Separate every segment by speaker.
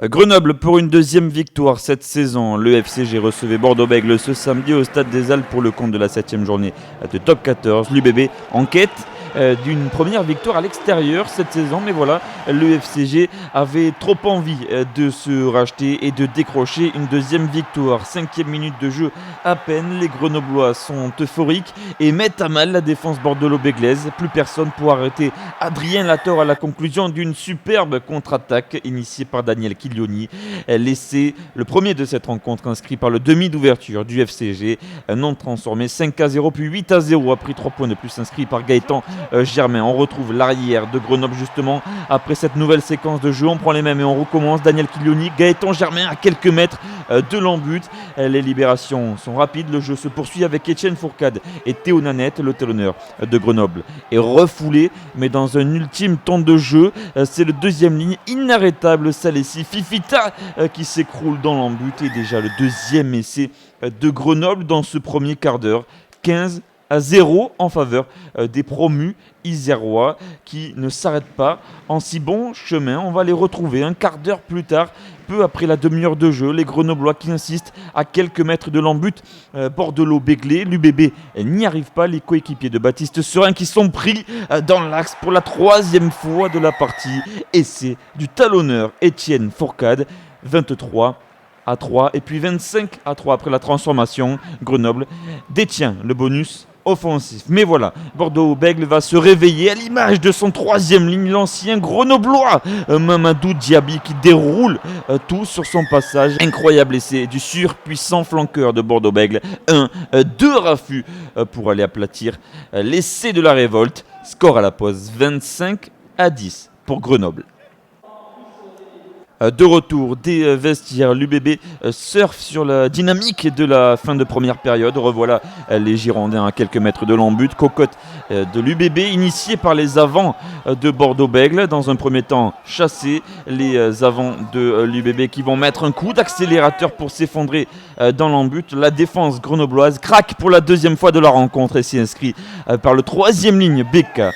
Speaker 1: Grenoble pour une deuxième victoire cette saison. Le FCG recevait Bordeaux-Bègles ce samedi au Stade des Alpes pour le compte de la 7e journée de Top 14. L'UBB en quête d'une première victoire à l'extérieur cette saison, mais voilà, le FCG avait trop envie de se racheter et de décrocher une deuxième victoire. 5e minute de jeu à peine, les Grenoblois sont euphoriques et mettent à mal la défense bordelot-béglaise. Plus personne pour arrêter Adrien Lator à la conclusion d'une superbe contre-attaque initiée par Daniel Chiglioni. L'essai, le premier de cette rencontre, inscrit par le demi d'ouverture du FCG, non transformé 5-0 puis 8-0 après 3 points de plus inscrits par Gaëtan Germain. On retrouve l'arrière de Grenoble justement après cette nouvelle séquence de jeu. On prend les mêmes et on recommence. Daniel Chiglioni, Gaëtan Germain à quelques mètres de l'embut. Les libérations sont rapides. Le jeu se poursuit avec Etienne Fourcade et Théo Nanette. Le talonneur de Grenoble est refoulé, mais dans un ultime temps de jeu, c'est le deuxième ligne inarrêtable Salessi Fifita qui s'écroule dans l'embut. Et déjà le deuxième essai de Grenoble dans ce premier quart d'heure. 15-0 en faveur des promus isérois qui ne s'arrêtent pas en si bon chemin. On va les retrouver un quart d'heure plus tard, peu après la demi-heure de jeu. Les Grenoblois qui insistent à quelques mètres de l'embut bordelot-béglé. L'UBB n'y arrive pas. Les coéquipiers de Baptiste Serin qui sont pris dans l'axe pour la troisième fois de la partie. Essai du talonneur Etienne Fourcade. 23-3 et puis 25-3 après la transformation. Grenoble détient le bonus offensif. Mais voilà, Bordeaux-Bègles va se réveiller à l'image de son troisième ligne, l'ancien Grenoblois Mamadou Diaby qui déroule tout sur son passage. Incroyable essai du surpuissant flanqueur de Bordeaux-Bègles. 2 raffus pour aller aplatir l'essai de la révolte. Score à la pause 25-10 pour Grenoble. De retour des vestiaires, l'UBB surfe sur la dynamique de la fin de première période. Revoilà les Girondins à quelques mètres de l'embut. Cocotte de l'UBB initiée par les avants de Bordeaux-Bègles. Dans un premier temps chassés, les avants de l'UBB qui vont mettre un coup d'accélérateur pour s'effondrer dans l'embut. La défense grenobloise craque pour la deuxième fois de la rencontre et s'y inscrit par le troisième ligne Beka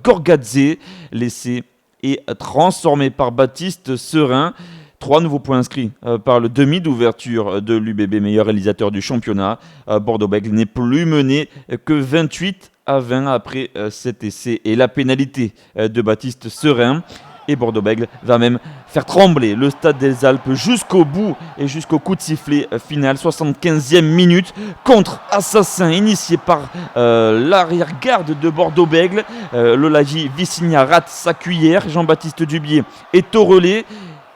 Speaker 1: Gorgadze. L'essai est transformé par Baptiste Serin. 3 nouveaux points inscrits par le demi d'ouverture de l'UBB, meilleur réalisateur du championnat. Bordeaux-Bègles n'est plus mené que 28-20 après cet essai et la pénalité de Baptiste Serin. Et Bordeaux-Bègles va même faire trembler le Stade des Alpes jusqu'au bout et jusqu'au coup de sifflet final. 75e minute, contre-assassin initié par l'arrière-garde de Bordeaux-Bègles. Lolaji Vissigna rate sa cuillère. Jean-Baptiste Dubier est au relais.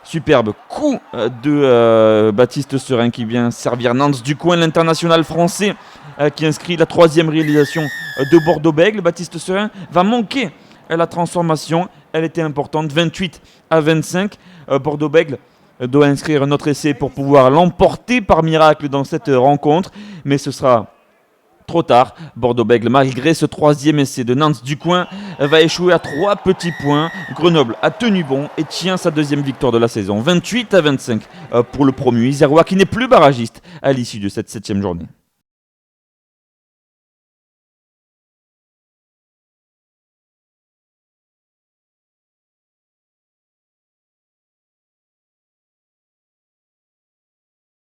Speaker 1: Superbe coup de Baptiste Serin qui vient servir Nance du coin, l'international français qui inscrit la 3e réalisation de Bordeaux-Bègles. Baptiste Serin va manquer la transformation, elle était importante, 28-25. Bordeaux-Bègles doit inscrire un autre essai pour pouvoir l'emporter par miracle dans cette rencontre, mais ce sera trop tard. Bordeaux-Bègles, malgré ce 3e essai de Nance du coin, va échouer à 3 petits points. Grenoble a tenu bon et tient sa 2e victoire de la saison. 28-25 pour le promu isérois qui n'est plus barragiste à l'issue de cette 7e journée.